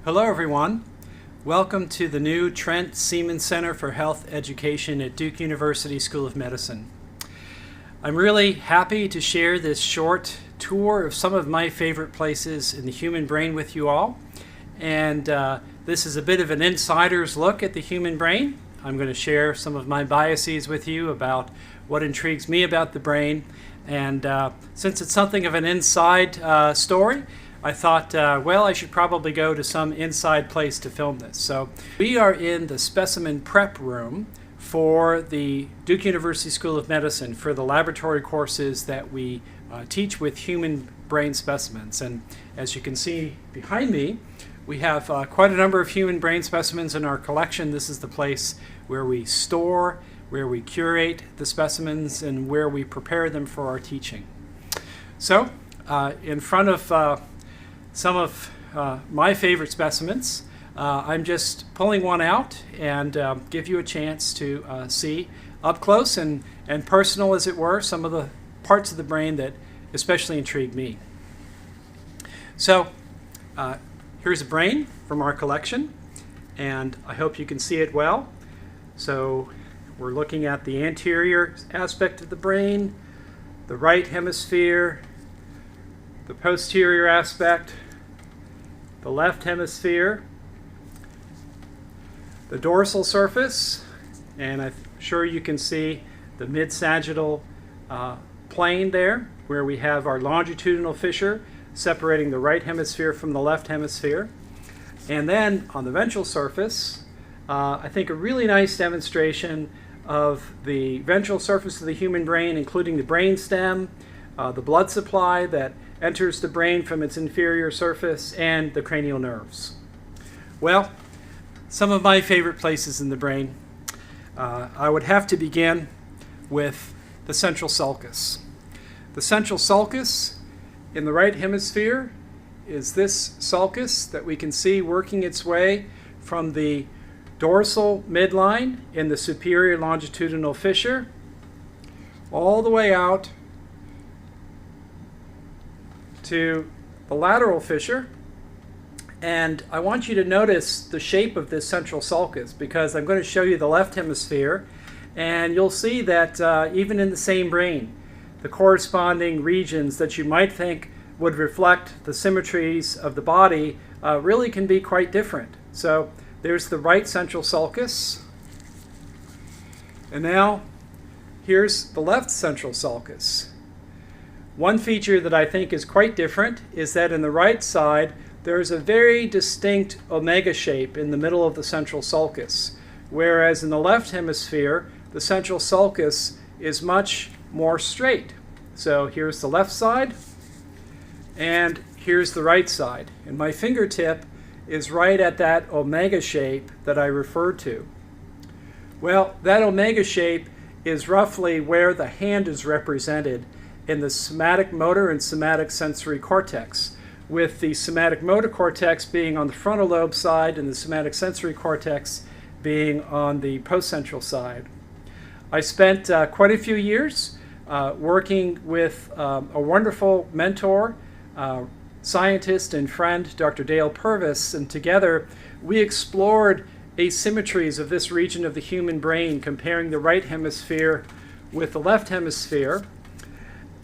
Hello everyone. Welcome to the new Trent Seaman Center for Health Education at Duke University School of Medicine. I'm really happy to share this short tour of some of my favorite places in the human brain with you all. And this is a bit of an insider's look at the human brain. I'm going to share some of my biases with you about what intrigues me about the brain. And since it's something of an inside story, I thought, I should probably go to some inside place to film this. So we are in the specimen prep room for the Duke University School of Medicine for the laboratory courses that we teach with human brain specimens. And as you can see behind me, we have quite a number of human brain specimens in our collection. This is the place where we store, where we curate the specimens, and where we prepare them for our teaching. So in front of some of my favorite specimens, I'm just pulling one out and give you a chance to see up close and personal, as it were, some of the parts of the brain that especially intrigue me. So here's a brain from our collection, and I hope you can see it well. So we're looking at the anterior aspect of the brain, the right hemisphere, the posterior aspect, the left hemisphere, the dorsal surface, and I'm sure you can see the mid-sagittal plane there, where we have our longitudinal fissure separating the right hemisphere from the left hemisphere. And then on the ventral surface, I think a really nice demonstration of the ventral surface of the human brain, including the brain stem, the blood supply that enters the brain from its inferior surface, and the cranial nerves. Well, some of my favorite places in the brain. I would have to begin with the central sulcus. The central sulcus in the right hemisphere is this sulcus that we can see working its way from the dorsal midline in the superior longitudinal fissure all the way out to the lateral fissure. And I want you to notice the shape of this central sulcus, because I'm going to show you the left hemisphere, and you'll see that even in the same brain, the corresponding regions that you might think would reflect the symmetries of the body really can be quite different. So there's the right central sulcus, and now here's the left central sulcus. One feature that I think is quite different is that in the right side, there is a very distinct omega shape in the middle of the central sulcus, whereas in the left hemisphere, the central sulcus is much more straight. So here's the left side, and here's the right side. And my fingertip is right at that omega shape that I referred to. Well, that omega shape is roughly where the hand is represented in the somatic motor and somatic sensory cortex, with the somatic motor cortex being on the frontal lobe side and the somatic sensory cortex being on the postcentral side. I spent quite a few years working with a wonderful mentor, scientist and friend, Dr. Dale Purvis, and together we explored asymmetries of this region of the human brain, comparing the right hemisphere with the left hemisphere.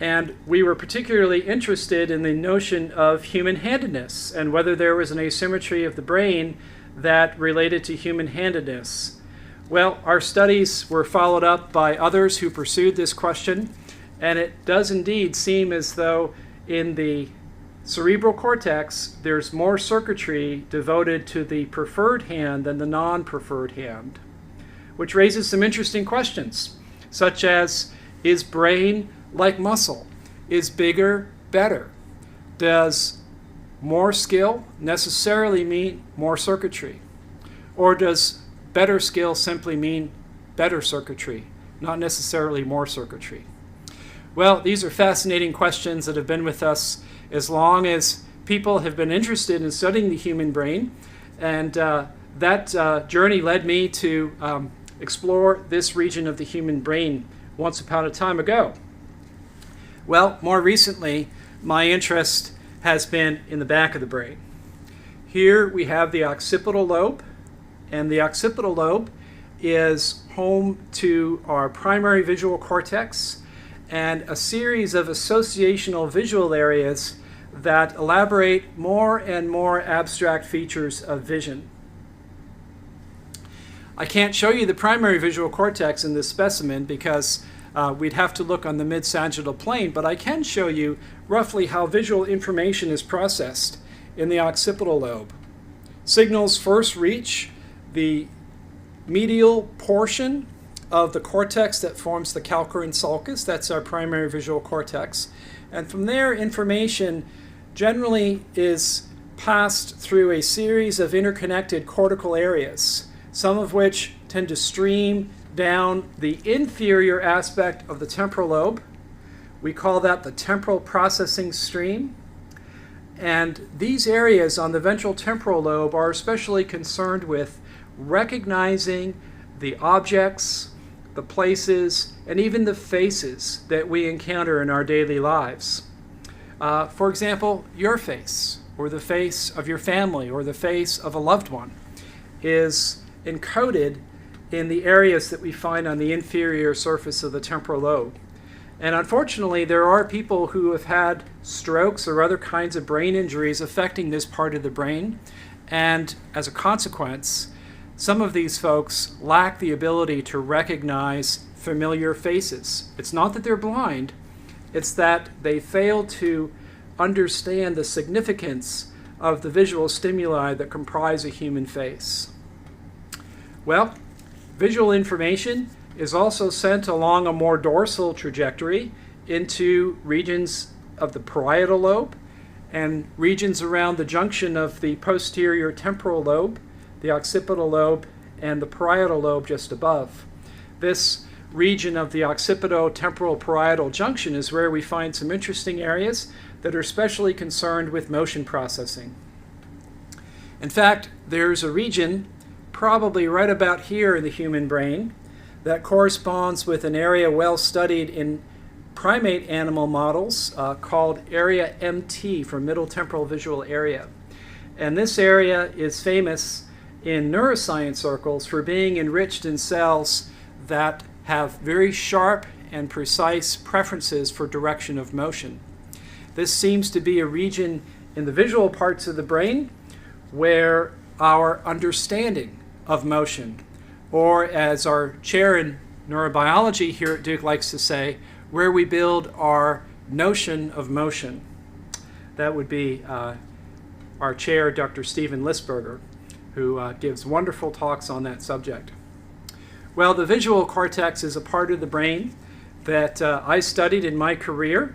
And we were particularly interested in the notion of human-handedness and whether there was an asymmetry of the brain that related to human-handedness. Well, our studies were followed up by others who pursued this question, and it does indeed seem as though in the cerebral cortex there's more circuitry devoted to the preferred hand than the non-preferred hand, which raises some interesting questions, such as, is brain like muscle? Is bigger better? Does more skill necessarily mean more circuitry? Or does better skill simply mean better circuitry, not necessarily more circuitry? Well, these are fascinating questions that have been with us as long as people have been interested in studying the human brain. And that journey led me to explore this region of the human brain once upon a time ago. Well, more recently, my interest has been in the back of the brain. Here we have the occipital lobe, and the occipital lobe is home to our primary visual cortex and a series of associational visual areas that elaborate more and more abstract features of vision. I can't show you the primary visual cortex in this specimen because we'd have to look on the mid-sagittal plane, but I can show you roughly how visual information is processed in the occipital lobe. Signals first reach the medial portion of the cortex that forms the calcarine sulcus. That's our primary visual cortex. And from there, information generally is passed through a series of interconnected cortical areas, some of which tend to stream down the inferior aspect of the temporal lobe. We call that the temporal processing stream. And these areas on the ventral temporal lobe are especially concerned with recognizing the objects, the places, and even the faces that we encounter in our daily lives. For example, your face, or the face of your family, or the face of a loved one is encoded in the areas that we find on the inferior surface of the temporal lobe. And unfortunately, there are people who have had strokes or other kinds of brain injuries affecting this part of the brain. And as a consequence, some of these folks lack the ability to recognize familiar faces. It's not that they're blind, it's that they fail to understand the significance of the visual stimuli that comprise a human face. Well, visual information is also sent along a more dorsal trajectory into regions of the parietal lobe and regions around the junction of the posterior temporal lobe, the occipital lobe, and the parietal lobe just above. This region of the occipito-temporal parietal junction is where we find some interesting areas that are especially concerned with motion processing. In fact, there's a region probably right about here in the human brain that corresponds with an area well studied in primate animal models called area MT, for middle temporal visual area. And this area is famous in neuroscience circles for being enriched in cells that have very sharp and precise preferences for direction of motion. This seems to be a region in the visual parts of the brain where our understanding of motion, or as our chair in neurobiology here at Duke likes to say, where we build our notion of motion. That would be our chair, Dr. Stephen Lisberger, who gives wonderful talks on that subject. Well, the visual cortex is a part of the brain that I studied in my career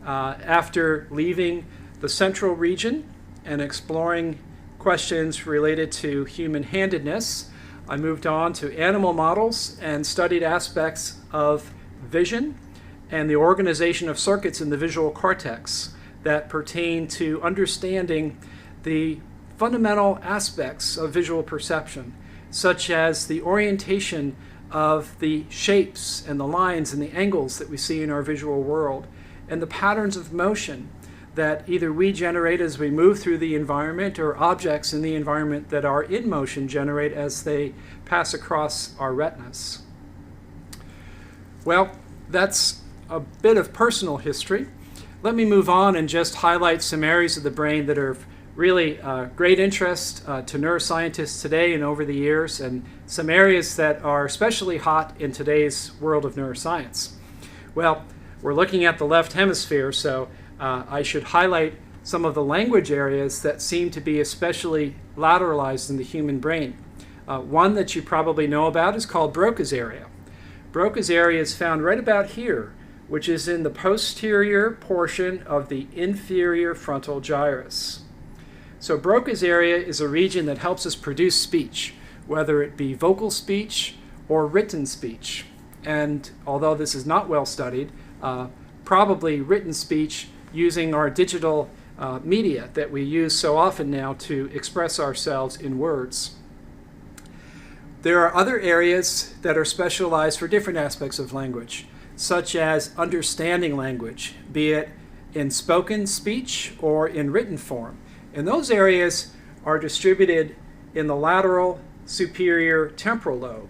after leaving the central region and exploring questions related to human-handedness. I moved on to animal models and studied aspects of vision and the organization of circuits in the visual cortex that pertain to understanding the fundamental aspects of visual perception, such as the orientation of the shapes and the lines and the angles that we see in our visual world, and the patterns of motion that either we generate as we move through the environment or objects in the environment that are in motion generate as they pass across our retinas. Well, that's a bit of personal history. Let me move on and just highlight some areas of the brain that are really great interest to neuroscientists today and over the years, and some areas that are especially hot in today's world of neuroscience. Well, we're looking at the left hemisphere, so I should highlight some of the language areas that seem to be especially lateralized in the human brain. One that you probably know about is called Broca's area. Broca's area is found right about here, which is in the posterior portion of the inferior frontal gyrus. So Broca's area is a region that helps us produce speech, whether it be vocal speech or written speech. And although this is not well studied, probably written speech using our digital media that we use so often now to express ourselves in words. There are other areas that are specialized for different aspects of language, such as understanding language, be it in spoken speech or in written form. And those areas are distributed in the lateral superior temporal lobe,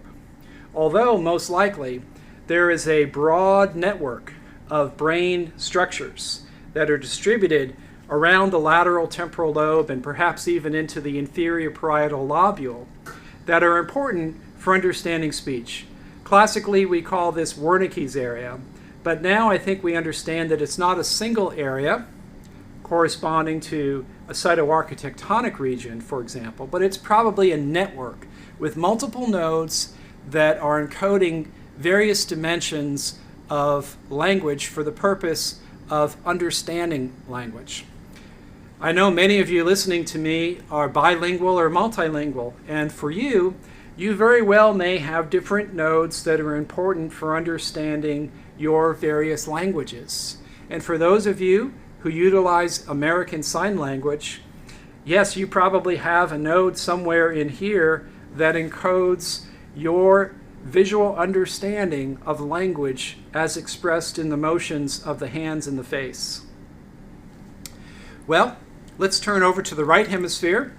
although most likely there is a broad network of brain structures that are distributed around the lateral temporal lobe and perhaps even into the inferior parietal lobule that are important for understanding speech. Classically, we call this Wernicke's area, but now I think we understand that it's not a single area corresponding to a cytoarchitectonic region, for example, but it's probably a network with multiple nodes that are encoding various dimensions of language for the purpose of understanding language. I know many of you listening to me are bilingual or multilingual, and for you, you very well may have different nodes that are important for understanding your various languages. And for those of you who utilize American Sign Language, yes, you probably have a node somewhere in here that encodes your visual understanding of language as expressed in the motions of the hands and the face. Well, let's turn over to the right hemisphere.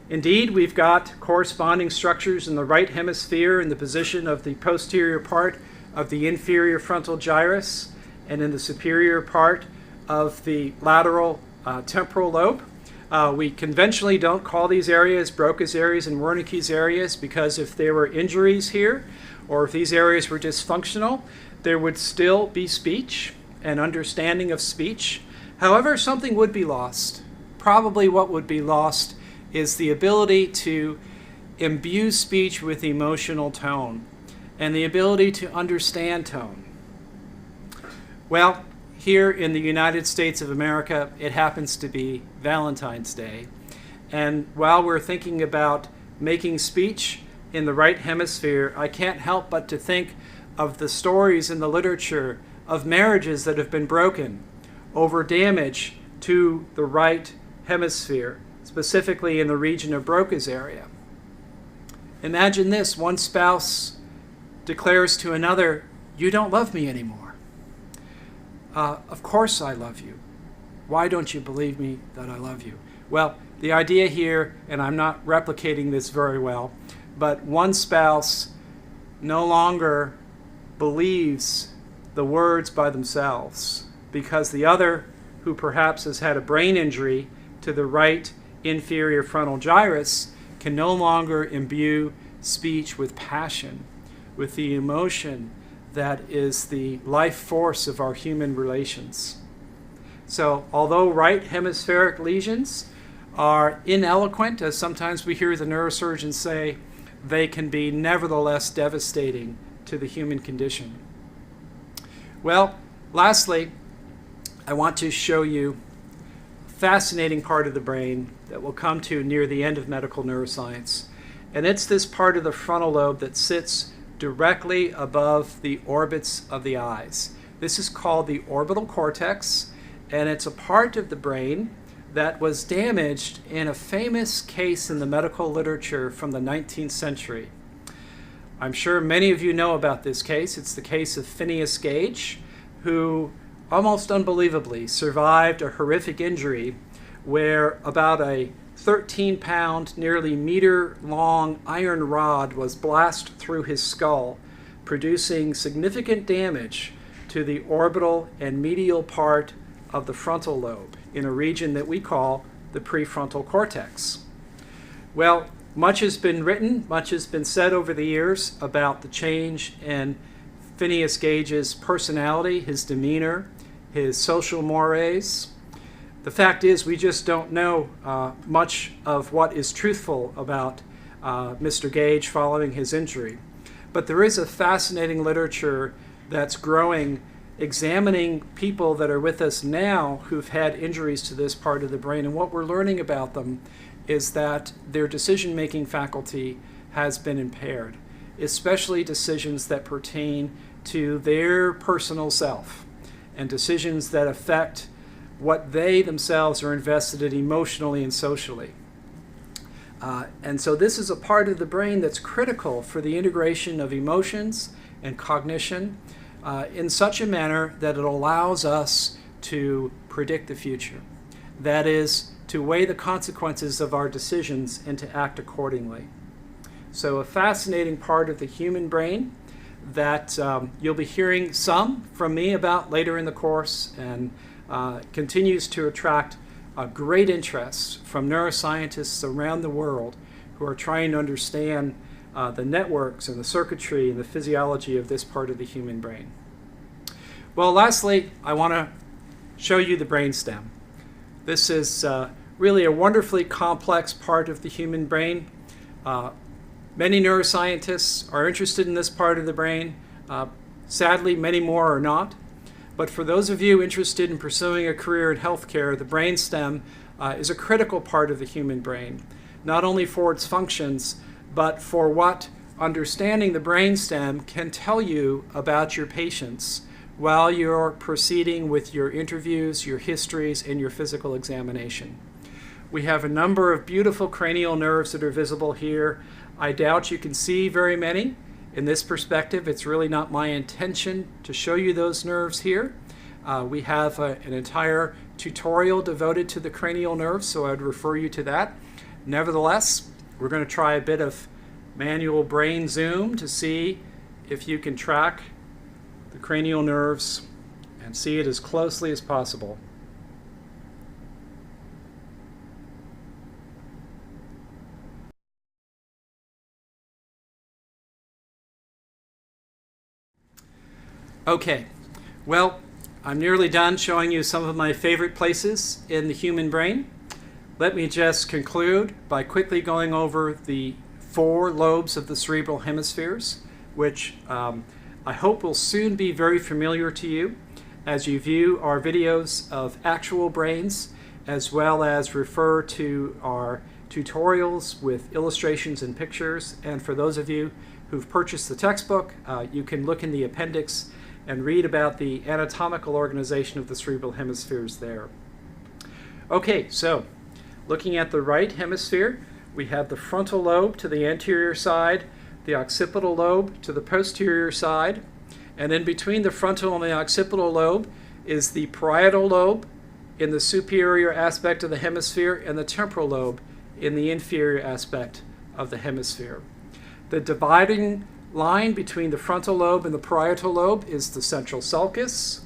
Indeed, we've got corresponding structures in the right hemisphere in the position of the posterior part of the inferior frontal gyrus and in the superior part of the lateral temporal lobe. We conventionally don't call these areas Broca's areas and Wernicke's areas because if there were injuries here or if these areas were dysfunctional, there would still be speech and understanding of speech. However, something would be lost. Probably what would be lost is the ability to imbue speech with emotional tone and the ability to understand tone. Well, here in the United States of America, it happens to be Valentine's Day. And while we're thinking about making speech in the right hemisphere, I can't help but to think of the stories in the literature of marriages that have been broken over damage to the right hemisphere, specifically in the region of Broca's area. Imagine this: one spouse declares to another, "You don't love me anymore." Of course I love you. Why don't you believe me that I love you? Well, the idea here, and I'm not replicating this very well, but one spouse no longer believes the words by themselves because the other, who perhaps has had a brain injury to the right inferior frontal gyrus, can no longer imbue speech with passion, with the emotion that is the life force of our human relations. So although right hemispheric lesions are ineloquent, as sometimes we hear the neurosurgeons say, they can be nevertheless devastating to the human condition. Well, lastly, I want to show you a fascinating part of the brain that we'll come to near the end of medical neuroscience. And it's this part of the frontal lobe that sits directly above the orbits of the eyes. This is called the orbital cortex, and it's a part of the brain that was damaged in a famous case in the medical literature from the 19th century. I'm sure many of you know about this case. It's the case of Phineas Gage, who almost unbelievably survived a horrific injury where about a 13-pound, nearly meter-long iron rod was blasted through his skull, producing significant damage to the orbital and medial part of the frontal lobe in a region that we call the prefrontal cortex. Well, much has been written, much has been said over the years about the change in Phineas Gage's personality, his demeanor, his social mores. The fact is, we just don't know much of what is truthful about Mr. Gage following his injury. But there is a fascinating literature that's growing, examining people that are with us now who've had injuries to this part of the brain. And what we're learning about them is that their decision-making faculty has been impaired, especially decisions that pertain to their personal self and decisions that affect what they themselves are invested in emotionally and socially. And so this is a part of the brain that's critical for the integration of emotions and cognition in such a manner that it allows us to predict the future. That is, to weigh the consequences of our decisions and to act accordingly. So a fascinating part of the human brain that you'll be hearing some from me about later in the course, and continues to attract great interest from neuroscientists around the world who are trying to understand the networks and the circuitry and the physiology of this part of the human brain. Well, lastly, I want to show you the brainstem. This is really a wonderfully complex part of the human brain. Many neuroscientists are interested in this part of the brain. Sadly, many more are not. But for those of you interested in pursuing a career in healthcare, the brainstem is a critical part of the human brain, not only for its functions, but for what understanding the brainstem can tell you about your patients while you're proceeding with your interviews, your histories, and your physical examination. We have a number of beautiful cranial nerves that are visible here. I doubt you can see very many. In this perspective, it's really not my intention to show you those nerves here. We have an entire tutorial devoted to the cranial nerves, so I'd refer you to that. Nevertheless, we're going to try a bit of manual brain zoom to see if you can track the cranial nerves and see it as closely as possible. Okay, well, I'm nearly done showing you some of my favorite places in the human brain. Let me just conclude by quickly going over the 4 lobes of the cerebral hemispheres, which I hope will soon be very familiar to you as you view our videos of actual brains, as well as refer to our tutorials with illustrations and pictures. And for those of you who've purchased the textbook, you can look in the appendix and read about the anatomical organization of the cerebral hemispheres there. Okay, so looking at the right hemisphere, we have the frontal lobe to the anterior side, the occipital lobe to the posterior side, and then between the frontal and the occipital lobe is the parietal lobe in the superior aspect of the hemisphere and the temporal lobe in the inferior aspect of the hemisphere. The dividing line between the frontal lobe and the parietal lobe is the central sulcus.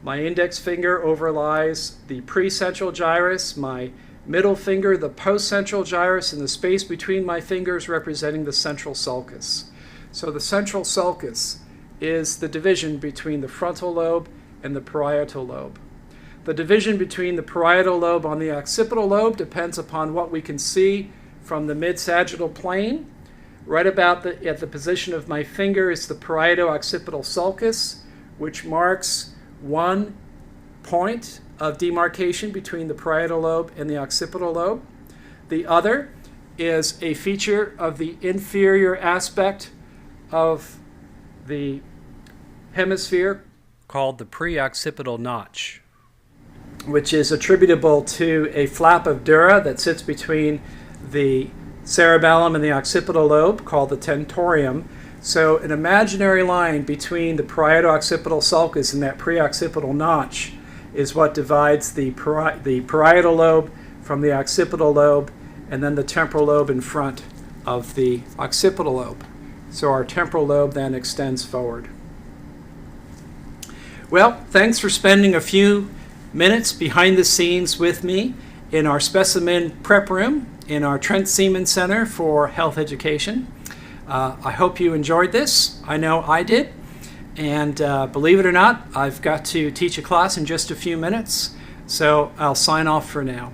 My index finger overlies the precentral gyrus, my middle finger the postcentral gyrus, and the space between my fingers representing the central sulcus. So the central sulcus is the division between the frontal lobe and the parietal lobe. The division between the parietal lobe on the occipital lobe depends upon what we can see from the mid-sagittal plane. Right about at the position of my finger is the parieto-occipital sulcus, which marks one point of demarcation between the parietal lobe and the occipital lobe. The other is a feature of the inferior aspect of the hemisphere called the preoccipital notch, which is attributable to a flap of dura that sits between the cerebellum and the occipital lobe called the tentorium. So an imaginary line between the parieto-occipital sulcus and that preoccipital notch is what divides the parietal lobe from the occipital lobe, and then the temporal lobe in front of the occipital lobe. So our temporal lobe then extends forward. Well, thanks for spending a few minutes behind the scenes with me in our specimen prep room in our Trent Seaman Center for Health Education. I hope you enjoyed this. I know I did. And believe it or not, I've got to teach a class in just a few minutes, so I'll sign off for now.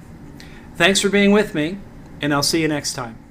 Thanks for being with me, and I'll see you next time.